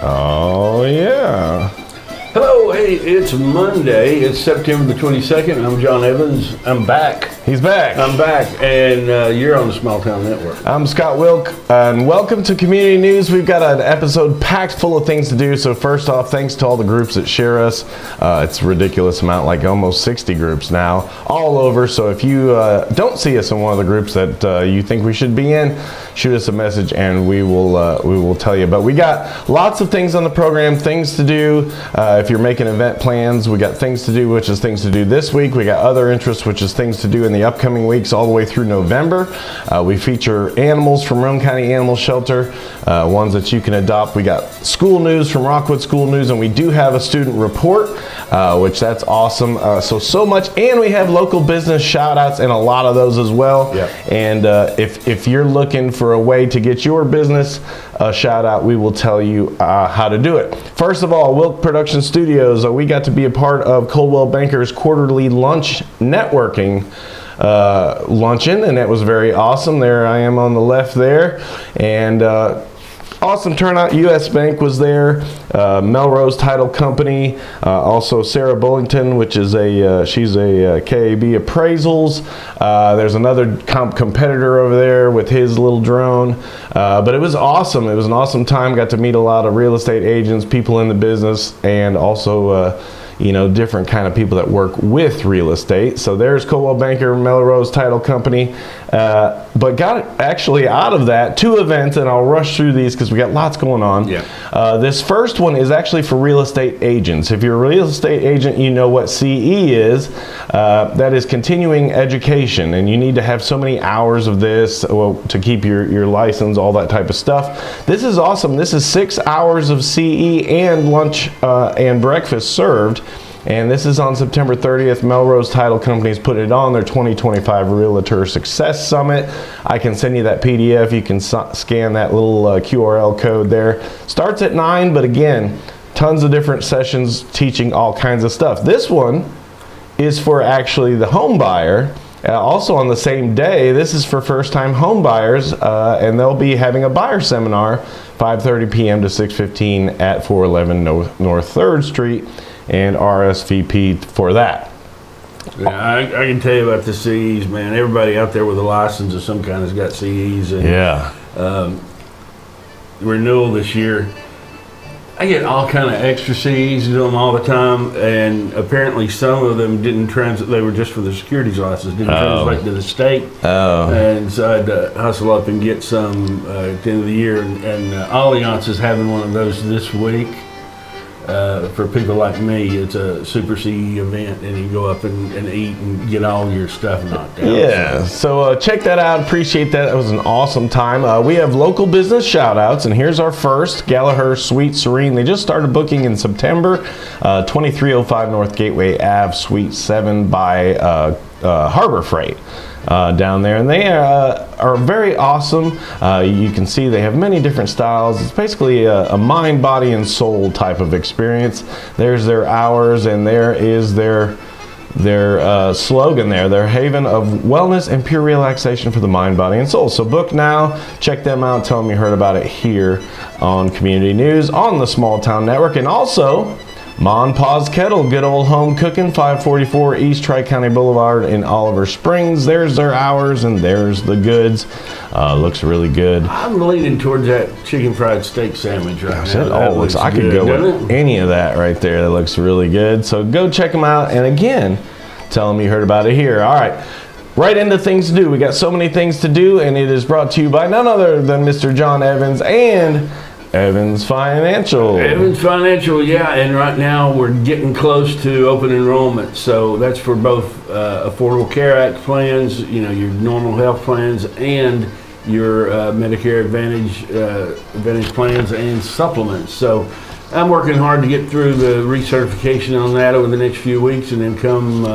Oh, yeah. Hello, hey, it's Monday. It's September the 22nd. I'm John Evans. I'm back. He's back. I'm back, and you're on the Small Town Network. I'm Scott Wilk, and welcome to Community News. We've got an episode packed full of things to do. So first off, thanks to all the groups that share us. It's a ridiculous amount, like almost 60 groups now, all over. So if you don't see us in one of the groups that you think we should be in, shoot us a message, and we will tell you. But we got lots of things on the program, things to do. If you're making event plans, we got things to do, which is things to do this week. We got other interests, which is things to do in the upcoming weeks all the way through November. We feature animals from Roane County Animal Shelter, ones that you can adopt. We got school news from Rockwood School News, and we do have a student report, which that's awesome. So much, and we have local business shout outs and a lot of those as well. Yep. And if you're looking for a way to get your business a shout out, we will tell you how to do it. First of all, Wilk Production Studios, we got to be a part of Coldwell Banker's quarterly lunch networking luncheon, and that was very awesome. There I am on the left there, and awesome turnout. U.S. Bank was there, Melrose Title Company, also Sarah Bullington, which is she's a KAB Appraisals. There's another competitor over there with his little drone, but it was awesome. It was an awesome time. Got to meet a lot of real estate agents, people in the business, and also different kind of people that work with real estate. So there's Coldwell Banker, Melrose Title Company, but got actually out of that 2 events, and I'll rush through these because we got lots going on. Yeah. This first one is actually for real estate agents. If you're a real estate agent, you know what CE is. That is continuing education, and you need to have so many hours of this to keep your license, all that type of stuff. This is awesome. This is 6 hours of CE and lunch and breakfast served. And this is on September 30th. Melrose Title Company's put it on their 2025 Realtor Success Summit. I can send you that PDF. You can scan that little QRL code there. Starts at 9, but again, tons of different sessions teaching all kinds of stuff. This one is for actually the home buyer. Also on the same day, this is for first-time home buyers, and they'll be having a buyer seminar, 5:30 p.m. to 6:15 at 411 North 3rd Street, and RSVP for that. Yeah, I can tell you about the CEs, man. Everybody out there with a license of some kind has got CEs. And, yeah. Renewal this year, I get all kind of extra CEs to them all the time, and apparently some of them didn't translate. They were just for the securities license, didn't translate to the state. And so I had to hustle up and get some at the end of the year. And Allianz is having one of those this week. For people like me, it's a super CE event, and you can go up and eat and get all your stuff knocked out. Yeah, so check that out. Appreciate that. It was an awesome time. We have local business shout outs, and here's our first, Gallagher Suite Serene. They just started booking in September, 2305 North Gateway Ave, Suite 7 by Harbor Freight. Down there, and they are very awesome. You can see they have many different styles. It's basically a mind, body, and soul type of experience. There's their hours, and there is their slogan there, their haven of wellness and pure relaxation for the mind, body, and soul. So book now, check them out, tell them you heard about it here on Community News on the Small Town Network, and also Ma and Pa's Kettle, good old home cooking, 544 East Tri-County Boulevard in Oliver Springs. There's their hours, and there's the goods. Looks really good. I'm leaning towards that chicken fried steak sandwich right now. I could go with any of that right there. That looks really good. So go check them out, and again, tell them you heard about it here. All right. Right into things to do. We got so many things to do, and it is brought to you by none other than Mr. John Evans and Evans Financial. Evans Financial, yeah, and right now we're getting close to open enrollment, so that's for both Affordable Care Act plans, your normal health plans, and your Medicare Advantage plans and supplements. So I'm working hard to get through the recertification on that over the next few weeks, and then come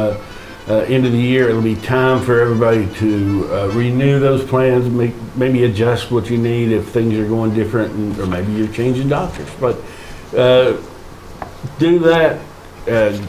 end of the year, it'll be time for everybody to renew those plans, maybe adjust what you need if things are going different, or maybe you're changing doctors. But do that.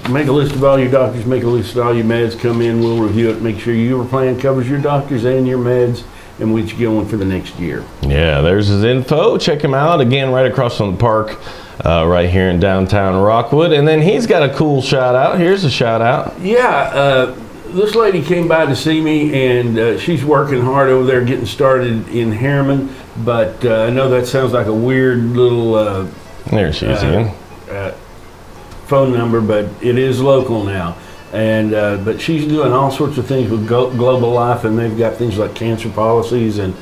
Make a list of all your doctors, make a list of all your meds, come in, we'll review it, make sure your plan covers your doctors and your meds, and we get you going for the next year. Yeah, there's his info. Check him out. Again, right across from the park, right here in downtown Rockwood. And then he's got a cool shout out. Here's a shout out. Yeah, this lady came by to see me, and she's working hard over there getting started in Harriman. But I know that sounds like a weird little There she is again. phone number, but it is local now. And but she's doing all sorts of things with Global Life, and they've got things like cancer policies and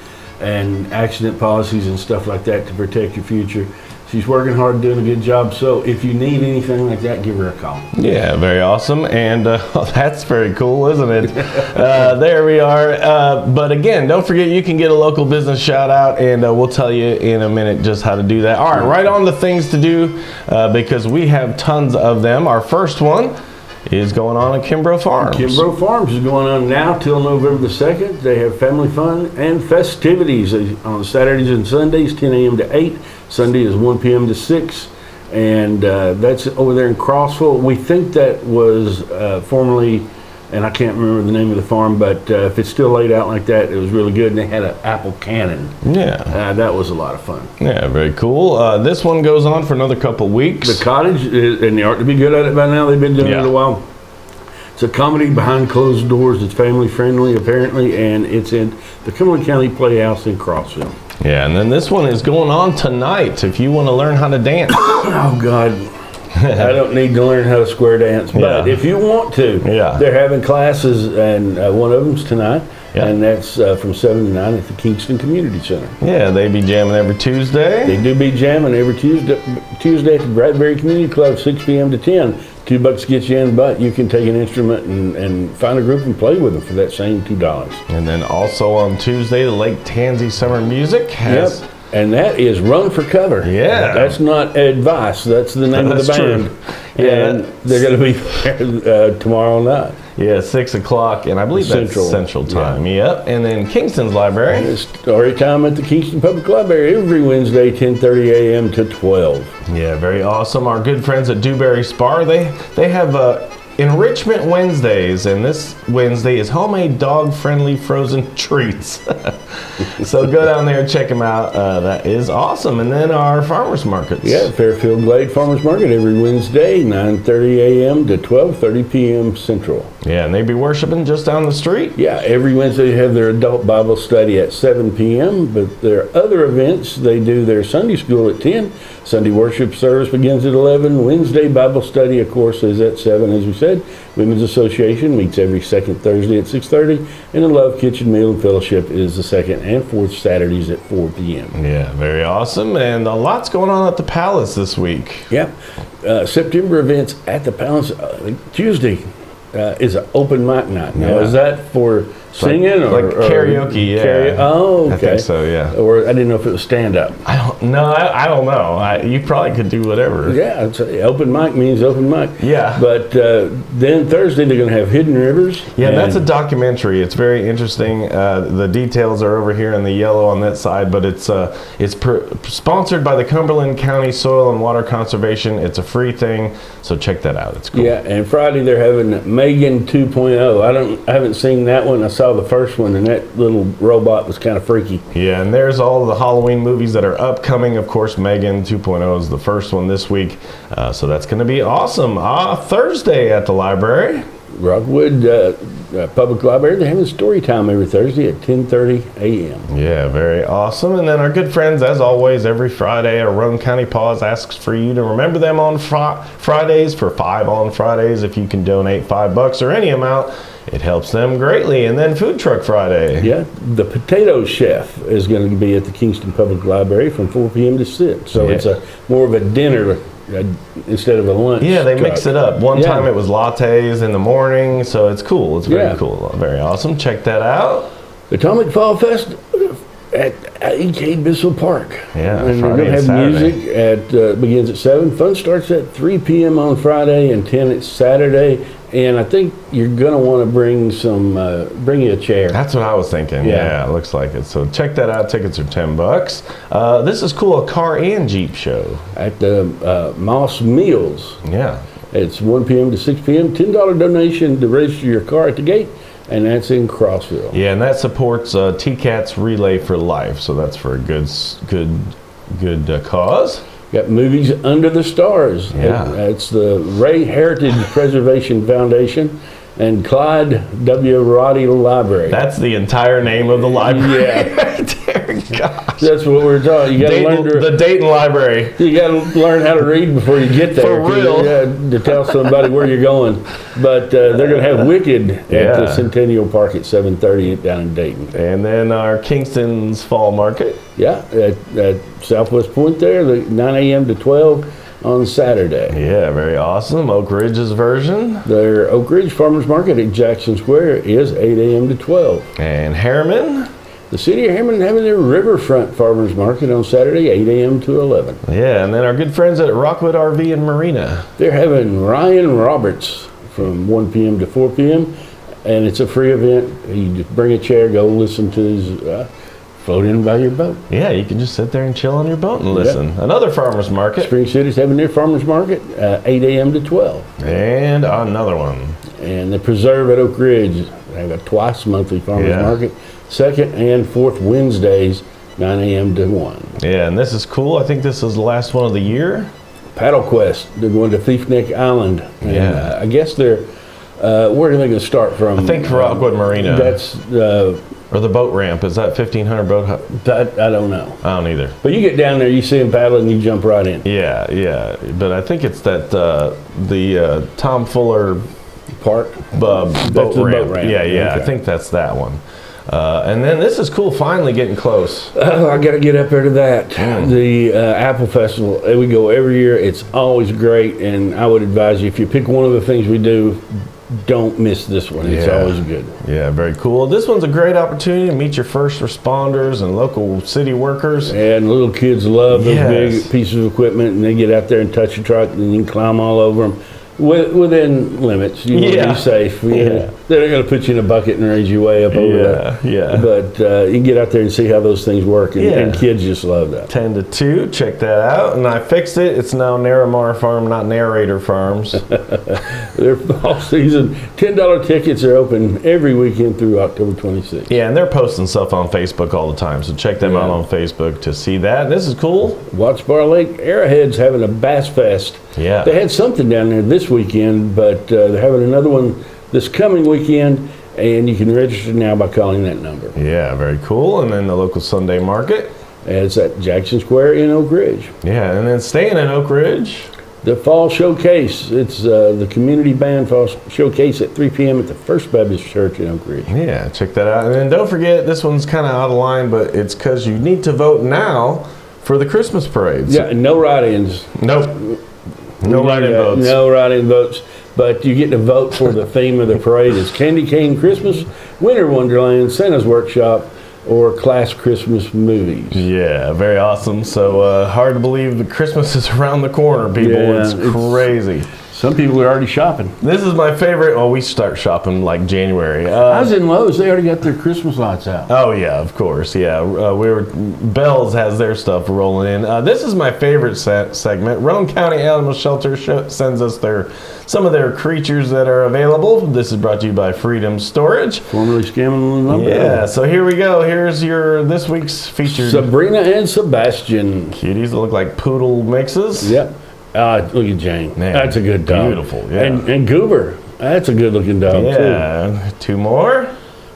accident policies and stuff like that to protect your future. She's working hard, doing a good job. So if you need anything like that, give her a call. Yeah, very awesome. And that's very cool, isn't it? There we are. But again, don't forget you can get a local business shout out, and we'll tell you in a minute just how to do that. All right on the things to do, because we have tons of them. Our first one is going on at Kimbrough Farms. Kimbrough Farms is going on now till November the 2nd. They have family fun and festivities on Saturdays and Sundays, 10 a.m. to 8. Sunday is 1 p.m. to 6. And that's over there in Crossville. We think that was formerly, and I can't remember the name of the farm, but if it's still laid out like that, it was really good. And they had an apple cannon. Yeah. That was a lot of fun. Yeah, very cool. This one goes on for another couple weeks. The Cottage, and they ought to be good at it by now. They've been doing it a while. It's a comedy behind closed doors. It's family friendly, apparently, and it's in the Cumberland County Playhouse in Crossville. Yeah, and then this one is going on tonight if you want to learn how to dance. Oh, God. I don't need to learn how to square dance, but if you want to, they're having classes, and one of them's tonight, and that's from 7 to 9 at the Kingston Community Center. Yeah, they be jamming every Tuesday. They do be jamming every Tuesday at the Bradbury Community Club, 6 p.m. to 10. $2 gets you in, but you can take an instrument and find a group and play with them for that same $2. And then also on Tuesday, the Lake Tansy Summer Music has... And that is Run for Cover. Yeah. That's not advice. That's the name of the band. True. And they're going to be there tomorrow night. Yeah, 6 o'clock, and I believe that's Central Time. Yep. And then Kingston's Library. It's story time at the Kingston Public Library every Wednesday, 10:30 a.m. to 12. Yeah, very awesome. Our good friends at Dewberry Spar, they have Enrichment Wednesdays, and this Wednesday is homemade dog-friendly frozen treats. So go down there and check them out. That is awesome. And then our farmers markets. Yeah, Fairfield Glade Farmers Market every Wednesday, 9:30 a.m. to 12:30 p.m. Central. Yeah, and they be worshiping just down the street. Yeah, every Wednesday they have their adult Bible study at 7 p.m., but their other events, they do their Sunday school at 10. Sunday worship service begins at 11. Wednesday Bible study, of course, is at 7, as we said. Women's Association meets every second Thursday at 6:30, and the Love Kitchen Meal and Fellowship is the second and fourth Saturdays at 4 p.m. Yeah, very awesome, and a lot's going on at the Palace this week. Yeah, September events at the Palace. Tuesday is an open mic night. Now, is that for singing or karaoke? Oh, okay. I think so. Yeah. Or I didn't know if it was stand up. I don't know. You probably could do whatever. Yeah, open mic means open mic. Yeah. But then Thursday they're going to have Hidden Rivers. Yeah, that's a documentary. It's very interesting. The details are over here in the yellow on that side, but it's sponsored by the Cumberland County Soil and Water Conservation. It's a free thing, so check that out. It's cool. Yeah, and Friday they're having Megan 2.0. I haven't seen that one. I saw the first one, and that little robot was kind of freaky. Yeah, and there's all the Halloween movies that are upcoming. Of course, Megan 2.0 is the first one this week, so that's going to be awesome. Thursday at the library. Rockwood Public Library, they're having story time every Thursday at 10:30 a.m. Yeah, very awesome. And then our good friends, as always, every Friday, our Roane County Paws asks for you to remember them on Fridays for 5 on Fridays. If you can donate $5 or any amount, it helps them greatly. And then Food Truck Friday. Yeah, the Potato Chef is going to be at the Kingston Public Library from 4 p.m. to 6. So it's more of a dinner instead of a lunch. Yeah, they mix it up. One time it was lattes in the morning, so it's cool. It's very cool. Very awesome. Check that out. The Atomic Fall Fest at E.K. Bissell Park. Yeah, and we're going to have music begins at 7. Fun starts at 3 p.m. on Friday and 10 at Saturday. And I think you're going to want to bring you a chair. That's what I was thinking. Yeah, it looks like it. So check that out. Tickets are $10. This is cool, a car and Jeep show. At the Moss Mills. Yeah. It's 1 p.m. to 6 p.m. $10 donation to register your car at the gate. and that's in Crossville. Yeah, and that supports TCAT's Relay for Life, so that's for a good cause. Got Movies Under the Stars. Yeah. It's the Ray Heritage Preservation Foundation and Clyde W. Roddy Library. That's the entire name of the library. Yeah. Dear gosh. That's what we're talking. You got to learn The Dayton Library. You got to learn how to read before you get there. For real. To tell somebody where you're going. But they're going to have Wicked at the Centennial Park at 7:30 down in Dayton. And then our Kingston's Fall Market. Yeah, at Southwest Point there, 9 a.m. to 12 on Saturday. Yeah, very awesome. Oak Ridge's version. Their Oak Ridge Farmers Market at Jackson Square is 8 a.m. to 12. And Harriman. The city of Harriman having their Riverfront Farmers Market on Saturday, 8 a.m. to 11. Yeah, and then our good friends at Rockwood RV and Marina. They're having Ryan Roberts from 1 p.m. to 4 p.m. And it's a free event. You just bring a chair, go listen to his float in by your boat. Yeah, you can just sit there and chill on your boat and listen. Yep. Another farmer's market. Spring City's having their farmer's market, 8 a.m. to 12. And another one. And the Preserve at Oak Ridge, they have a twice monthly farmer's market, second and fourth Wednesdays, 9 a.m. to 1. Yeah, and this is cool. I think this is the last one of the year. Paddle Quest, they're going to Thief Neck Island. And, I guess they're, where are they going to start from? I think Rockwood Marina. That's... or the boat ramp. Is that 1500 boat? I don't know. I don't either. But you get down there, you see them paddling, you jump right in. Yeah. But I think it's that the Tom Fuller Park boat ramp. ramp. Yeah. Okay. I think that's that one. And then this is cool. Finally getting close. I got to get up there to that. The Apple Festival. We go every year. It's always great, and I would advise you, if you pick one of the things we do, don't miss this one. It's always good. Yeah, very cool. This one's a great opportunity to meet your first responders and local city workers. And little kids love those big pieces of equipment, and they get out there and touch a truck, and you can climb all over them. Within limits, you want to be safe. They're not going to put you in a bucket and raise you way up over that. But you can get out there and see how those things work, and kids just love that. 10 to 2, check that out. And I fixed it. It's now Narramar Farm, not Narrator Farms. They're all season. $10 tickets are open every weekend through October 26th. Yeah, and they're posting stuff on Facebook all the time, so check them out on Facebook to see that. This is cool. Watts Bar Lake Arrowhead's having a Bass Fest. Yeah. They had something down there this weekend, but they're having another one this coming weekend, and you can register now by calling that number. Yeah, very cool. And then the local Sunday market. It's at Jackson Square in Oak Ridge. Yeah, and then staying in Oak Ridge. The Fall Showcase. It's the Community Band Fall Showcase at 3 p.m. at the First Baptist Church in Oak Ridge. Yeah, check that out. And then don't forget, this one's kind of out of line, but it's because you need to vote now for the Christmas parades. Yeah, no write-ins. Nope. No write-in votes. No write-in votes. But you get to vote for the theme of the parade. It's Candy Cane Christmas, Winter Wonderland, Santa's Workshop, or Class Christmas Movies. Yeah, very awesome. So hard to believe that Christmas is around the corner, people. Yeah, it's crazy. Some people are already shopping. This is my favorite. Oh, we start shopping like January. I was in Lowe's. They already got their Christmas lights out. Oh yeah, of course. Yeah, Bell's has their stuff rolling in. This is my favorite segment. Roane County Animal Shelter sends us some of their creatures that are available. This is brought to you by Freedom Storage, formerly Scammon Lumber. Yeah. So here we go. Here's this week's featured Sabrina and Sebastian. Cuties that look like poodle mixes. Yep. Look at Jane. Man, that's a good dog. Beautiful, yeah. And Goober. That's a good looking dog, too. 2 more.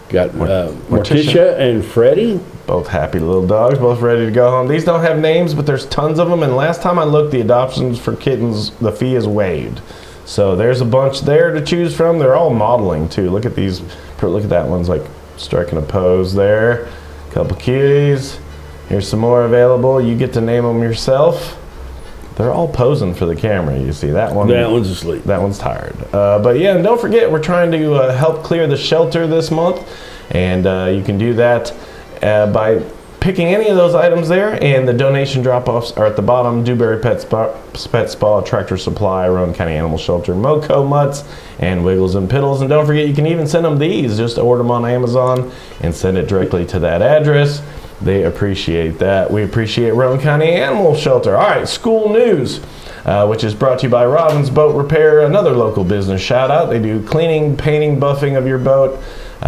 Got Morticia and Freddie. Both happy little dogs, both ready to go home. These don't have names, but there's tons of them. And last time I looked, the adoptions for kittens, the fee is waived. So there's a bunch there to choose from. They're all modeling, too. Look at these. Look at that one's like striking a pose there. Couple cuties. Here's some more available. You get to name them yourself. They're all posing for the camera, you see. That one's asleep. That one's tired. But yeah, and don't forget, we're trying to help clear the shelter this month. And you can do that by picking any of those items there. And the donation drop-offs are at the bottom. Dewberry Pet Spa, Tractor Supply, Roane County Animal Shelter, Moco Mutts, and Wiggles and Piddles. And don't forget, you can even send them these. Just order them on Amazon and send it directly to that address. They appreciate that. We appreciate Roane County Animal Shelter. All right, school news, which is brought to you by Robin's Boat Repair, another local business shout out. They do cleaning, painting, buffing of your boat.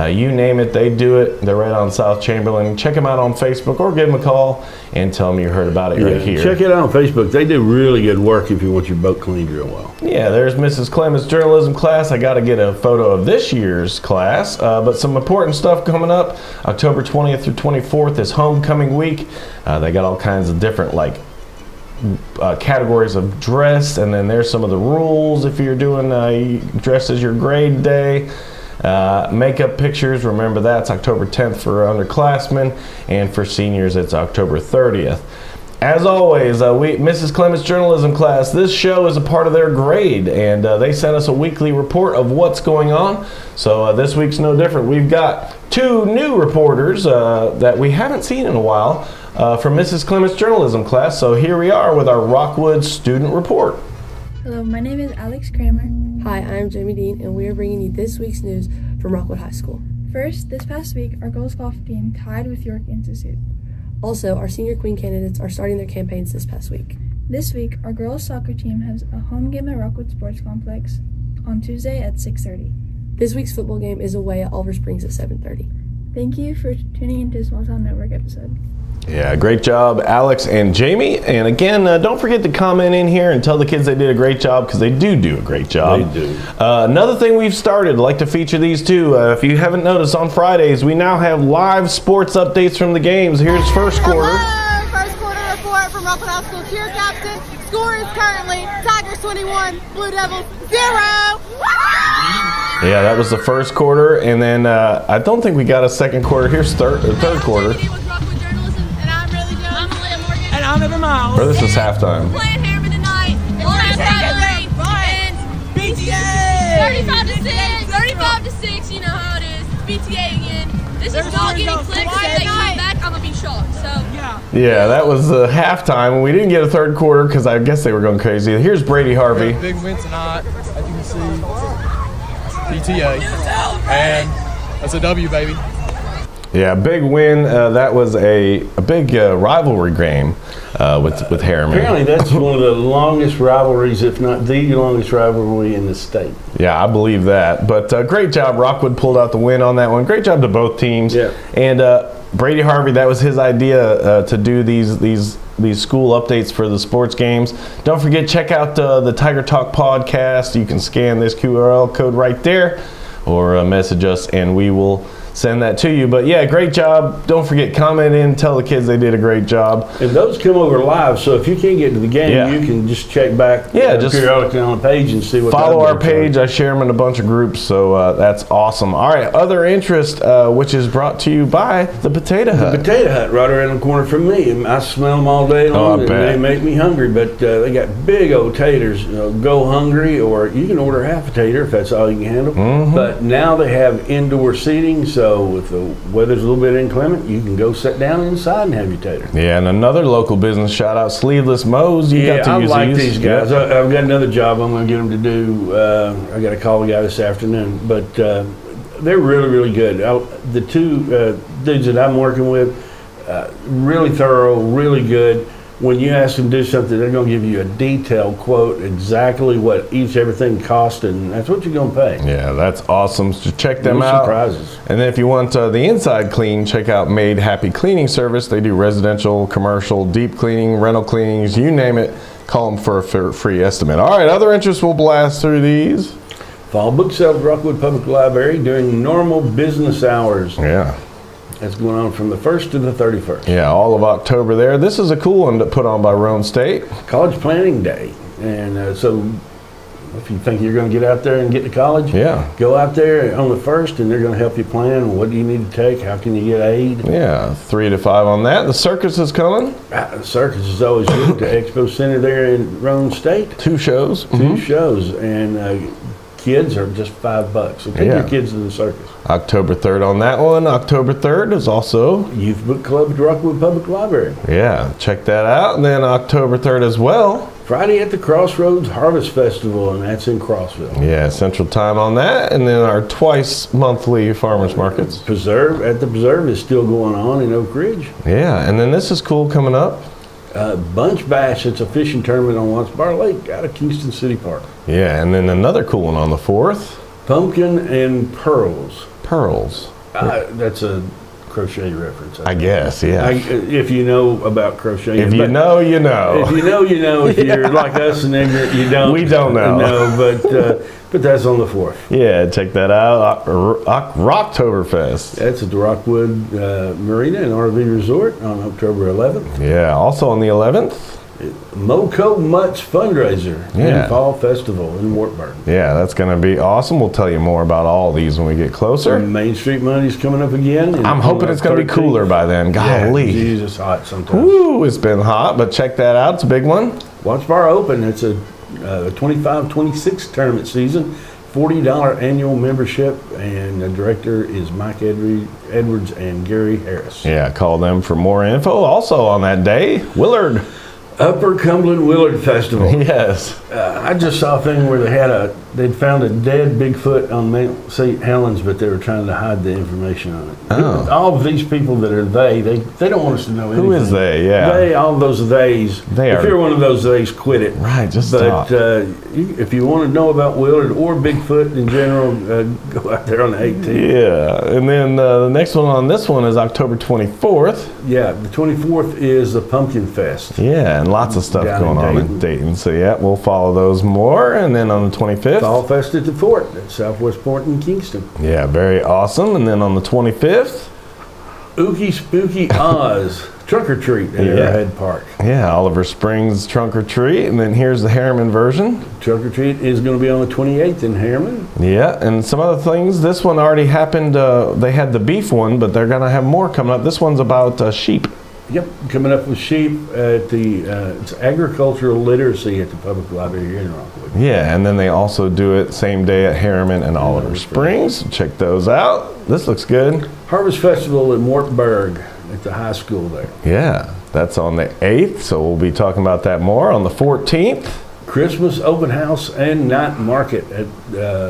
You name it, they do it. They're right on South Chamberlain. Check them out on Facebook or give them a call and tell them you heard about it right here. Check it out on Facebook. They do really good work if you want your boat cleaned real well. Yeah, there's Mrs. Clements' journalism class. I got to get a photo of this year's class, but some important stuff coming up. October 20th through 24th is homecoming week. They got all kinds of different categories of dress, and then there's some of the rules if you're doing dress as your grade day. Makeup pictures, remember that's October 10th for underclassmen, and for seniors it's October 30th. As always, Mrs. Clements' journalism class, this show is a part of their grade, and they sent us a weekly report of what's going on. So this week's no different. We've got 2 new reporters that we haven't seen in a while from Mrs. Clements' journalism class. So here we are with our Rockwood student report. Hello, my name is Alex Kramer. Hi, I'm Jamie Dean, and we are bringing you this week's news from Rockwood High School. First, this past week, our girls golf team tied with York Institute. Also, our senior queen candidates are starting their campaigns this past week. This week, our girls soccer team has a home game at Rockwood Sports Complex on Tuesday at 6:30. This week's football game is away at Oliver Springs at 7:30. Thank you for tuning into Small Town Network episode. Yeah, great job, Alex and Jamie. And again, don't forget to comment in here and tell the kids they did a great job, because they do a great job. They do. Another thing we've started, I'd like to feature these too. If you haven't noticed, on Fridays, we now have live sports updates from the games. Here's first quarter. Hello, first quarter report from Rockwood High School cheer captain. Score is currently Tigers 21, Blue Devils 0. Yeah, that was the first quarter. And then I don't think we got a second quarter. Here's third quarter. I'm Evan Miles. Or this is halftime. Playing Harriman tonight. Last rivalry ends BTA 35 to 6. You know how it is. BTA again. This is not getting clips. If they come back, I'm gonna be shocked. So yeah, that was halftime. We didn't get a third quarter because I guess they were going crazy. Here's Brady Harvey. Big win tonight, as you can see. BTA, and that's a W, baby. Yeah, big win. That was a big rivalry game with Harriman. Apparently that's one of the longest rivalries, if not the longest rivalry in the state. Yeah, I believe that. But great job. Rockwood pulled out the win on that one. Great job to both teams. Yeah. And Brady Harvey, that was his idea to do these school updates for the sports games. Don't forget, check out the Tiger Talk podcast. You can scan this QR code right there, or message us and we will send that to you. But yeah, great job. Don't forget, comment in, tell the kids they did a great job. And those come over live, so if you can't get to the game, you can just check back just periodically on the page and see what. Follow our page. I share them in a bunch of groups, so that's awesome. All right, other interest, which is brought to you by the Potato Hut. The Potato Hut right around the corner from me. And I smell them all day long, and they make me hungry. But they got big old taters. Go hungry, or you can order half a tater if that's all you can handle. Mm-hmm. But now they have indoor seating, so if the weather's a little bit inclement, you can go sit down inside and have your tater. Yeah, and another local business shout out, Sleeveless Mo's. You got to I use like these guys. I've got another job I'm going to get them to do. I got to call the guy this afternoon, but they're really, really good. The two dudes that I'm working with, really thorough, really good. When you ask them to do something, they're going to give you a detailed quote, exactly what everything cost, and that's what you're going to pay. Yeah, that's awesome. So check them No out. surprises. And then if you want the inside clean, check out Made Happy Cleaning Service. They do residential, commercial, deep cleaning, rental cleanings, you name it. Call them for a free estimate. All right, other interests, we'll blast through these. Fall book sale at Rockwood Public Library during normal business hours. Yeah. That's going on from the 1st to the 31st. Yeah, all of October there. This is a cool one to put on by Roane State. College Planning Day. And so if you think you're going to get out there and get to college, go out there on the 1st, and they're going to help you plan. What do you need to take? How can you get aid? Yeah, 3 to 5 on that. The circus is coming. The circus is always good. The Expo Center there in Roane State. 2 shows. Two shows. And kids are just $5. So take your kids to the circus. October 3rd on that one. October 3rd is also Youth Book Club at Rockwood Public Library. Yeah, check that out. And then October 3rd as well. Friday at the Crossroads Harvest Festival, and that's in Crossville. Yeah, Central Time on that. And then our twice monthly farmers markets. The Preserve is still going on in Oak Ridge. Yeah, and then this is cool coming up. Bunch Bash, it's a fishing tournament on Once Bar Lake out of Kingston City Park. Yeah, and then another cool one on the 4th. Pumpkin and pearls. Pearls. That's a crochet reference. I guess, yeah. If you know about crocheting. If you know, you know. If you know, you know. If you're like us and ignorant, you don't. We don't know. But that's on the 4th. Yeah, check that out. Rocktoberfest. That's at the Rockwood Marina and RV Resort on October 11th. Yeah, also on the 11th. Moco Mutt's fundraiser and fall festival in Wartburg. Yeah, that's going to be awesome. We'll tell you more about all these when we get closer. Main Street Monday's coming up again. I'm hoping it's going to be cooler by then. Golly. Yeah, Jesus, hot sometimes. Woo, it's been hot, but check that out. It's a big one. Watch Bar Open. It's a 25-26 tournament season. $40 annual membership, and the director is Mike Edwards and Gary Harris. Yeah, call them for more info. Also on that day, Willard. Upper Cumberland Willard Festival. Yes. I just saw a thing where they'd found a dead Bigfoot on Mount St. Helens, but they were trying to hide the information on it. Oh. All of these people that are they don't want us to know anything. Who is they? Yeah. All those theys. If you're one of those theys, quit it. Right, just stop. But if you want to know about Willard or Bigfoot in general, go out there on the 18th. Yeah, and then the next one on this one is October 24th. Yeah, the 24th is the Pumpkin Fest. Yeah, and lots of stuff going on in Dayton. So yeah, we'll follow those more. And then on the 25th, Fall Fest at the Fort at Southwest Port in Kingston. Yeah, very awesome. And then on the 25th, Ookie Spooky Oz Trunk or Treat at Arrowhead Park. Yeah, Oliver Springs Trunk or Treat. And then here's the Harriman version. Trunk or Treat is going to be on the 28th in Harriman. Yeah, and some other things. This one already happened. They had the beef one, but they're going to have more coming up. This one's about sheep. Yep, coming up with sheep at the it's agricultural literacy at the public library here in Rockwood. Yeah, and then they also do it same day at Harriman and Oliver Springs. Check those out. This looks good. Harvest Festival in Wartburg at the high school there. Yeah, that's on the 8th, so we'll be talking about that more on the 14th. Christmas open house and night market at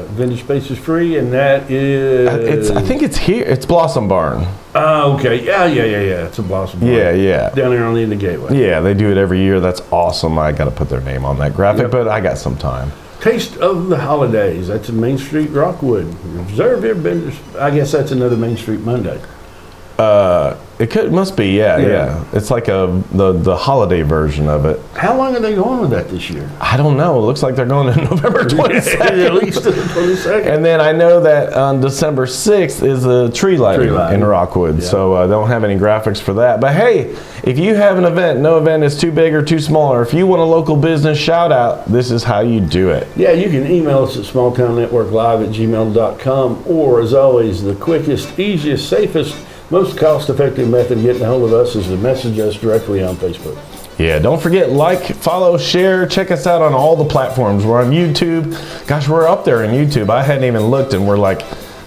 Vintage Spaces Free, and that is... I think it's here. It's Blossom Barn. Oh, okay. Yeah. It's a Blossom Barn. Yeah. Down there on the end of Gateway. Yeah, they do it every year. That's awesome. I got to put their name on that graphic, but I got some time. Taste of the Holidays. That's in Main Street, Rockwood. Reserve your vendors. I guess that's another Main Street Monday. It must be, yeah. It's like the holiday version of it. How long are they going with that this year? I don't know. It looks like they're going to November 22nd. At least to the 22nd. And then I know that on December 6th is a tree lighting in Rockwood. Yeah. So I don't have any graphics for that. But hey, if you have an event, no event is too big or too small, or if you want a local business shout out, this is how you do it. Yeah, you can email us at smalltownnetworklive@gmail.com, or as always, the quickest, easiest, safest, most cost-effective method of getting a hold of us is to message us directly on Facebook. Yeah, don't forget, like, follow, share, check us out on all the platforms. We're on YouTube. Gosh, we're up there in YouTube. I hadn't even looked, and we're like,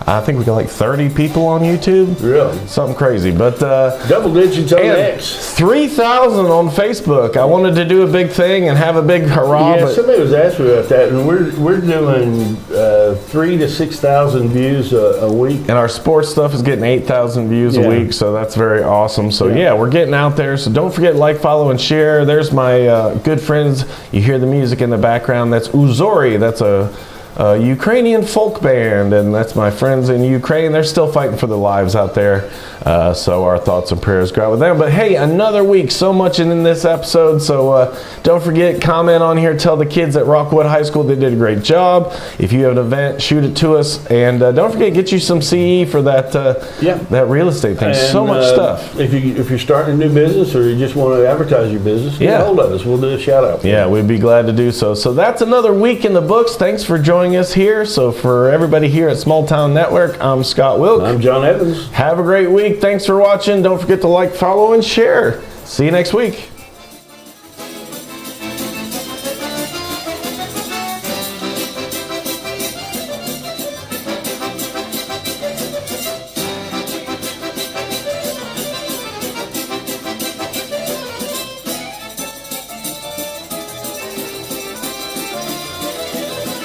I think we got like 30 people on YouTube. Really? Something crazy. But double digits on X. 3,000 on Facebook. I wanted to do a big thing and have a big hurrah. Yeah, somebody was asking me about that, and we're doing 3,000 to 6,000 views a week. And our sports stuff is getting 8,000 views a week, so that's very awesome. So yeah, we're getting out there. So don't forget, like, follow, and share. There's my good friends. You hear the music in the background. That's Uzori. That's a Ukrainian folk band, and that's my friends in Ukraine. They're still fighting for their lives out there, so our thoughts and prayers go out with them. But hey, another week, so much in this episode, so don't forget, comment on here, tell the kids at Rockwood High School they did a great job. If you have an event, shoot it to us, and don't forget, get you some CE for that that real estate thing. And, so much stuff. If you're starting a new business, or you just want to advertise your business, get a hold of us. We'll do a shout out. Yeah, we'd be glad to do so. So that's another week in the books. Thanks for joining us here. So for everybody here at Small Town Network, I'm Scott Wilk. I'm John Evans. Have a great week. Thanks for watching. Don't forget to like, follow, and share. See you next week.